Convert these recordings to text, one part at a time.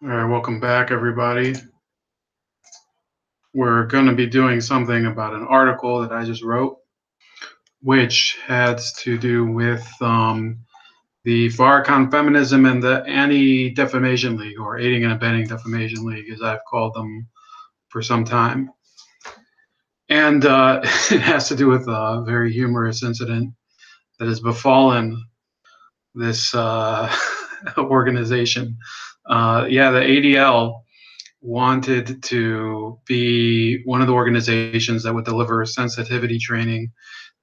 All right, welcome back, everybody. We're going to be doing something about an article that I just wrote, which has to do with the Farrakhan Feminism and the Anti-Defamation League, or Aiding and Abetting Defamation League, as I've called them for some time. And it has to do with a very humorous incident that has befallen this organization. The ADL wanted to be one of the organizations that would deliver sensitivity training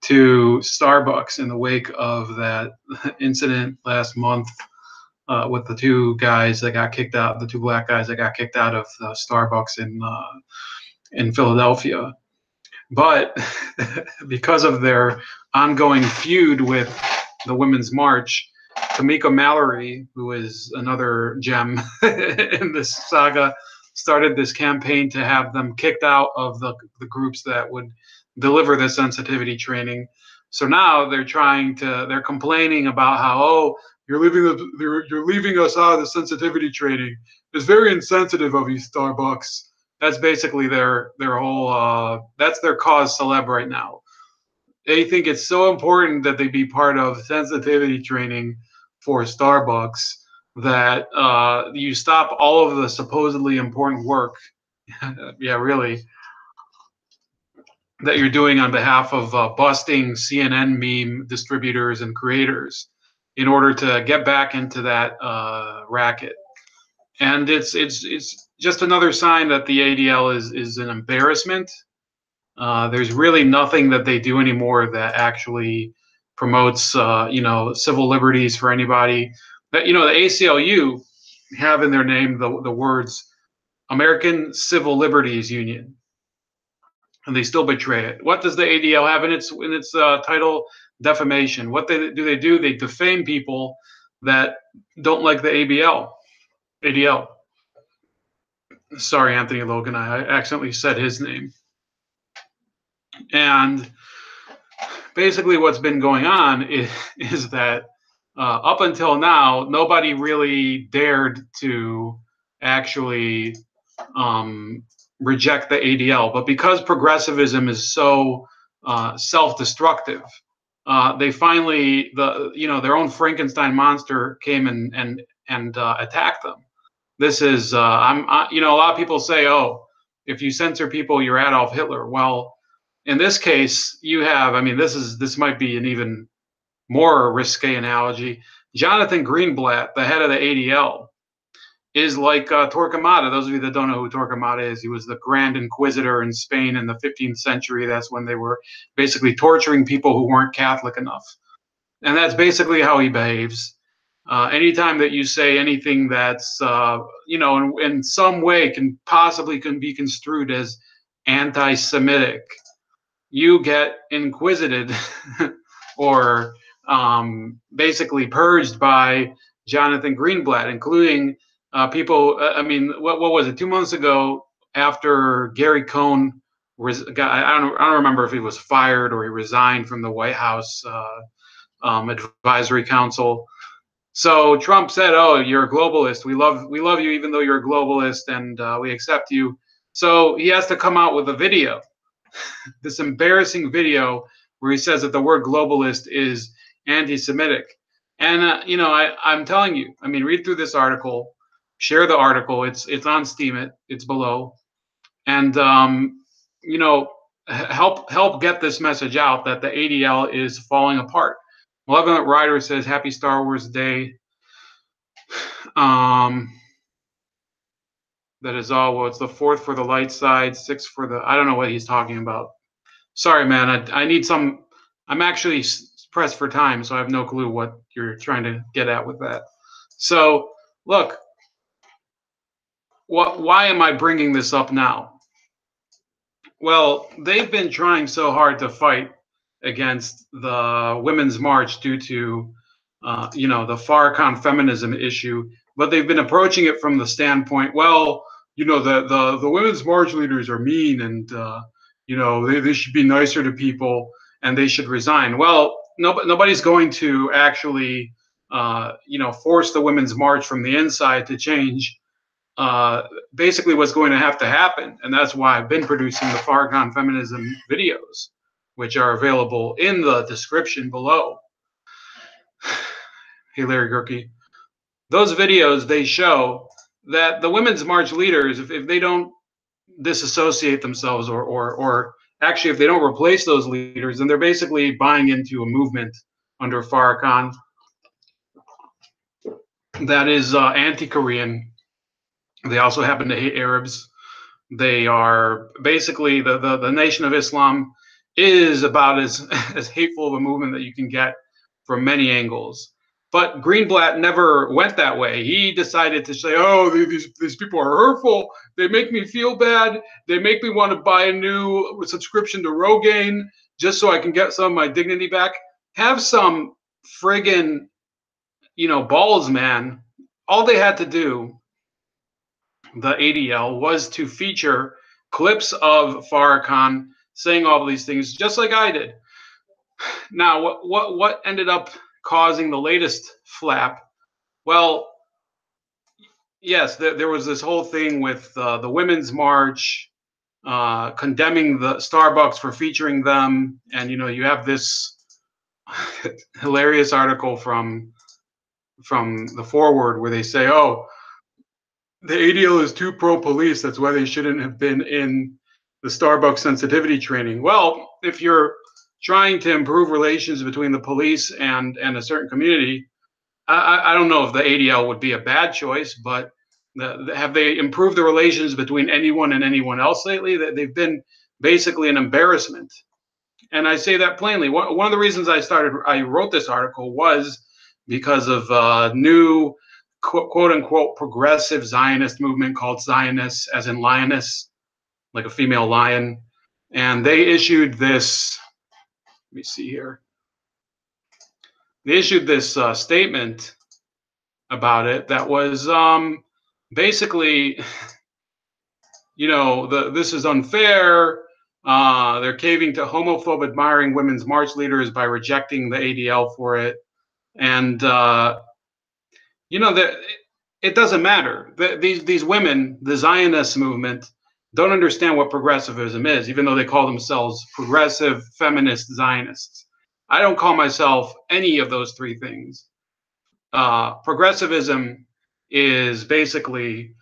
to Starbucks in the wake of that incident last month with the two guys that got kicked out, the two black guys that got kicked out of Starbucks in Philadelphia. But because of their ongoing feud with the Women's March, Tamika Mallory, who is another gem in this saga, started this campaign to have them kicked out of the groups that would deliver the sensitivity training. So now they're complaining about how, oh, you're leaving us out of the sensitivity training. It's very insensitive of you, Starbucks. That's basically their whole that's their cause celeb right now. They think it's so important that they be part of sensitivity training for Starbucks that you stop all of the supposedly important work, yeah, really, that you're doing on behalf of busting CNN meme distributors and creators in order to get back into that racket. And it's just another sign that the ADL is an embarrassment. There's really nothing that they do anymore that actually promotes civil liberties for anybody. But the ACLU have in their name the words American Civil Liberties Union, and they still betray it. What does the ADL have in its title? Defamation. What they do? They defame people that don't like the ADL. Sorry, Anthony Logan, I accidentally said his name. And basically what's been going on is that up until now, nobody really dared to actually reject the ADL. But because progressivism is so self-destructive, they finally, their own Frankenstein monster came and attacked them. This is, a lot of people say, oh, if you censor people, you're Adolf Hitler. Well, in this case, you have, this might be an even more risque analogy. Jonathan Greenblatt, the head of the ADL, is like Torquemada. Those of you that don't know who Torquemada is, he was the Grand Inquisitor in Spain in the 15th century. That's when they were basically torturing people who weren't Catholic enough. And that's basically how he behaves. Anytime that you say anything that's, in some way can be construed as anti-Semitic, you get inquisited or basically purged by Jonathan Greenblatt, including people. What was it? 2 months ago, after Gary Cohn I don't remember if he was fired or he resigned from the White House Advisory Council. So Trump said, "Oh, you're a globalist. We love you, even though you're a globalist, and we accept you." So he has to come out with a video, this embarrassing video where he says that the word globalist is anti-Semitic. And I'm telling you, read through this article, share the article. It's on Steemit. It's below, and help get this message out that the ADL is falling apart. Malevolent Rider says, "Happy Star Wars Day." That is all. Well, it's the 4th for the light side, 6th for the. I don't know what he's talking about. Sorry, man. I need some. I'm actually pressed for time, so I have no clue what you're trying to get at with that. So, look. Why am I bringing this up now? Well, they've been trying so hard to fight against the Women's March due to, the Farrakhan feminism issue, but they've been approaching it from the standpoint, well, the Women's March leaders are mean, and they should be nicer to people, and they should resign. Well, nobody's going to actually, force the Women's March from the inside to change. basically what's going to have to happen. And that's why I've been producing the far gone feminism videos, which are available in the description below. Hey, Larry Gerke. Those videos, they show that the Women's March leaders, if they don't disassociate themselves, or actually if they don't replace those leaders, then they're basically buying into a movement under Farrakhan that is anti-Korean. They also happen to hate Arabs. They are basically the Nation of Islam is about as hateful of a movement that you can get from many angles. But Greenblatt never went that way. He decided to say, oh, these people are hurtful. They make me feel bad. They make me want to buy a new subscription to Rogaine just so I can get some of my dignity back. Have some friggin', balls, man. All they had to do, the ADL, was to feature clips of Farrakhan saying all of these things, just like I did. Now, what ended up causing the latest flap? Well, yes, there was this whole thing with the Women's March condemning the Starbucks for featuring them, and you have this hilarious article from the Forward where they say, oh, the ADL is too pro-police. That's why they shouldn't have been in the Starbucks sensitivity training. Well, if you're trying to improve relations between the police and a certain community, I don't know if the ADL would be a bad choice, but have they improved the relations between anyone and anyone else lately? They've been basically an embarrassment. And I say that plainly. One of the reasons I wrote this article was because of new quote unquote progressive Zionist movement called Zionists, as in lioness, like a female lion. And they issued this, let me see here. They issued this statement about it that was basically, this is unfair. They're caving to homophobe admiring Women's March leaders by rejecting the ADL for it. And, it doesn't matter. These women, the Zionist movement, don't understand what progressivism is, even though they call themselves progressive feminist Zionists. I don't call myself any of those three things. Progressivism is basically,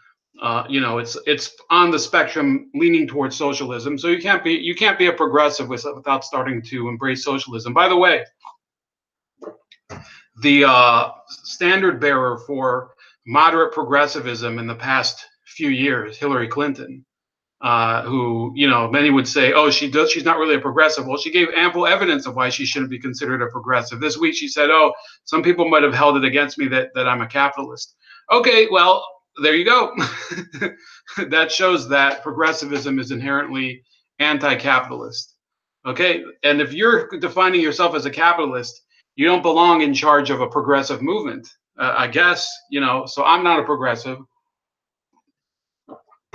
it's on the spectrum leaning towards socialism. So you can't be a progressive without starting to embrace socialism. By the way, the standard bearer for moderate progressivism in the past few years, Hillary Clinton, who, many would say, oh, she's not really a progressive. Well, she gave ample evidence of why she shouldn't be considered a progressive. This week she said, oh, some people might have held it against me that I'm a capitalist. Okay, well, there you go. That shows that progressivism is inherently anti-capitalist. Okay, and if you're defining yourself as a capitalist, you don't belong in charge of a progressive movement, I guess, so I'm not a progressive.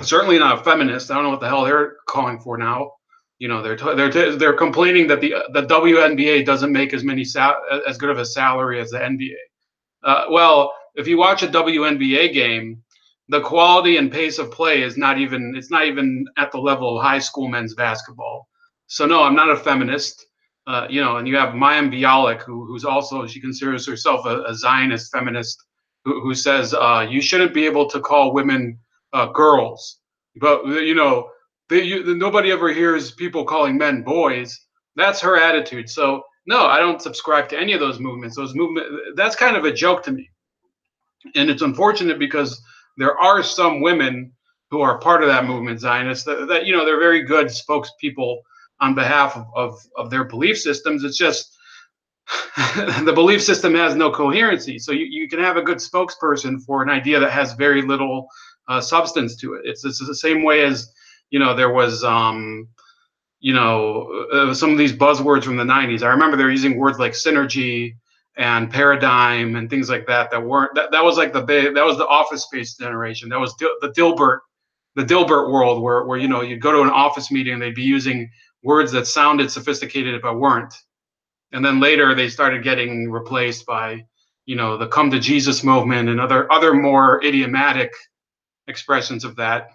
Certainly not a feminist. I don't know what the hell they're calling for now. They're complaining that the WNBA doesn't make as good of a salary as the NBA. Well, if you watch a WNBA game, the quality and pace of play is not even at the level of high school men's basketball. So no, I'm not a feminist. And you have Mayim Bialik, who's also, she considers herself a Zionist feminist, who says you shouldn't be able to call women girls, but nobody ever hears people calling men boys. That's her attitude. So no, I don't subscribe to any of those movements. That's kind of a joke to me, and it's unfortunate because there are some women who are part of that movement, Zionists, that they're very good spokespeople on behalf of their belief systems. It's just the belief system has no coherency. So you can have a good spokesperson for an idea that has very little substance to it. It's the same way as, there was, some of these buzzwords from the 90s. I remember they're using words like synergy and paradigm and things like that weren't, that was like that was the Office Space generation. That was the Dilbert world where you'd go to an office meeting and they'd be using words that sounded sophisticated but weren't. And then later they started getting replaced by, the Come to Jesus movement and other more idiomatic expressions of that.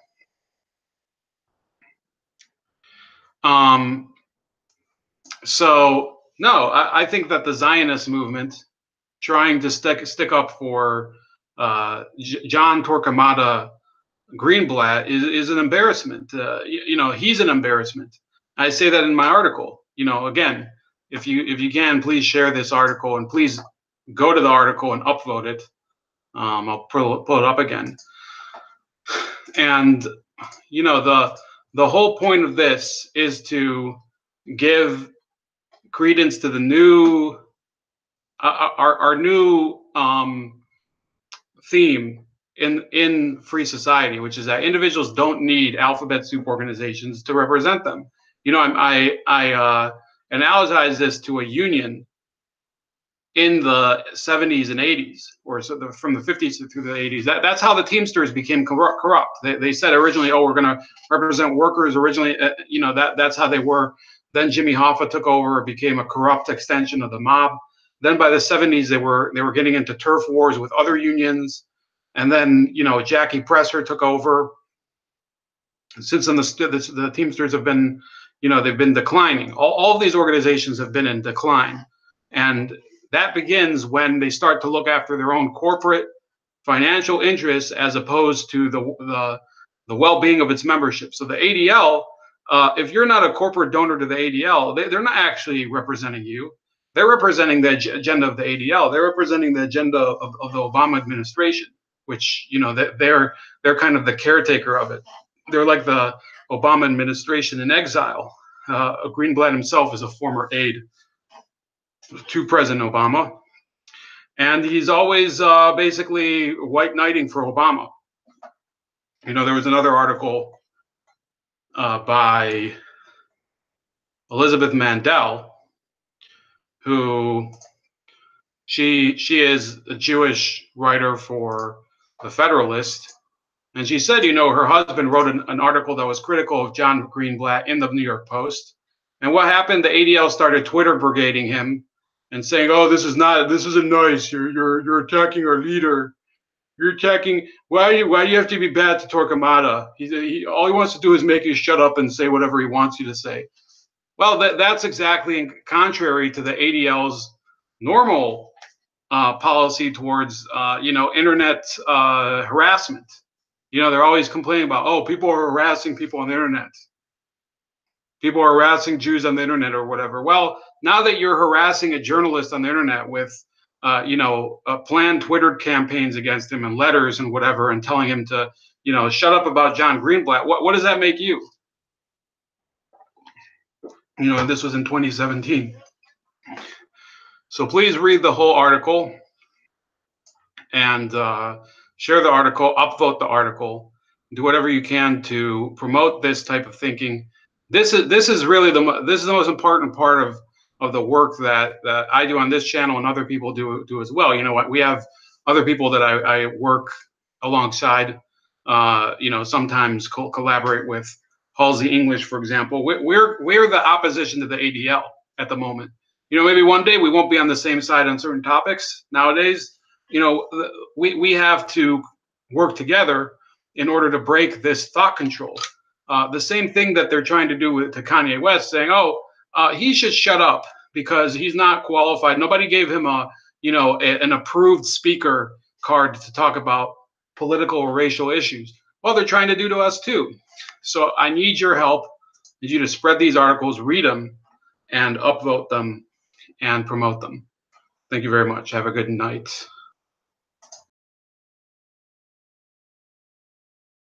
So no, I think that the Zionist movement trying to stick up for John Torquemada Greenblatt is an embarrassment. He's an embarrassment. I say that in my article. Again, if you can, please share this article and please go to the article and upload it. I'll pull it up again. And the whole point of this is to give credence to the new our new theme in free society, which is that individuals don't need alphabet soup organizations to represent them. I analogize this to a union in the 70s and 80s, or from the 50s through the 80s. That's how the Teamsters became corrupt. They said originally, oh, we're going to represent workers. Originally, that's how they were. Then Jimmy Hoffa took over, became a corrupt extension of the mob. Then by the 70s, they were getting into turf wars with other unions. And then, Jackie Presser took over. Since then, the Teamsters have been, they've been declining. All of these organizations have been in decline. And that begins when they start to look after their own corporate financial interests as opposed to the well-being of its membership. So the ADL, if you're not a corporate donor to the ADL, they're not actually representing you. They're representing the agenda of the ADL. They're representing the agenda of the Obama administration, which, they're kind of the caretaker of it. They're like the Obama administration in exile. Greenblatt himself is a former aide to President Obama. And he's always basically white knighting for Obama. There was another article by Elizabeth Mandel, who she is a Jewish writer for The Federalist. And she said, her husband wrote an article that was critical of John Greenblatt in the New York Post. And what happened? The ADL started Twitter brigading him and saying, "Oh, this isn't nice. You're attacking our leader. You're attacking. Why do you have to be bad to Torquemada? All he wants to do is make you shut up and say whatever he wants you to say." Well, that's exactly contrary to the ADL's normal policy towards internet harassment. They're always complaining about, oh, people are harassing people on the internet. People are harassing Jews on the internet or whatever. Well, now that you're harassing a journalist on the internet with, planned Twitter campaigns against him and letters and whatever, and telling him to, shut up about John Greenblatt, what does that make you? And this was in 2017. So please read the whole article and share the article, upvote the article, do whatever you can to promote this type of thinking. This is really the most important part of the work that I do on this channel and other people do as well. We have other people that I work alongside, sometimes collaborate with. Halsey English, for example. We're the opposition to the ADL at the moment. Maybe one day we won't be on the same side on certain topics. Nowadays, we have to work together in order to break this thought control. The same thing that they're trying to do to Kanye West, saying, "Oh, he should shut up because he's not qualified. Nobody gave him an approved speaker card to talk about political or racial issues." Well, they're trying to do to us too. So I need your help. I need you to spread these articles, read them, and upvote them and promote them. Thank you very much. Have a good night.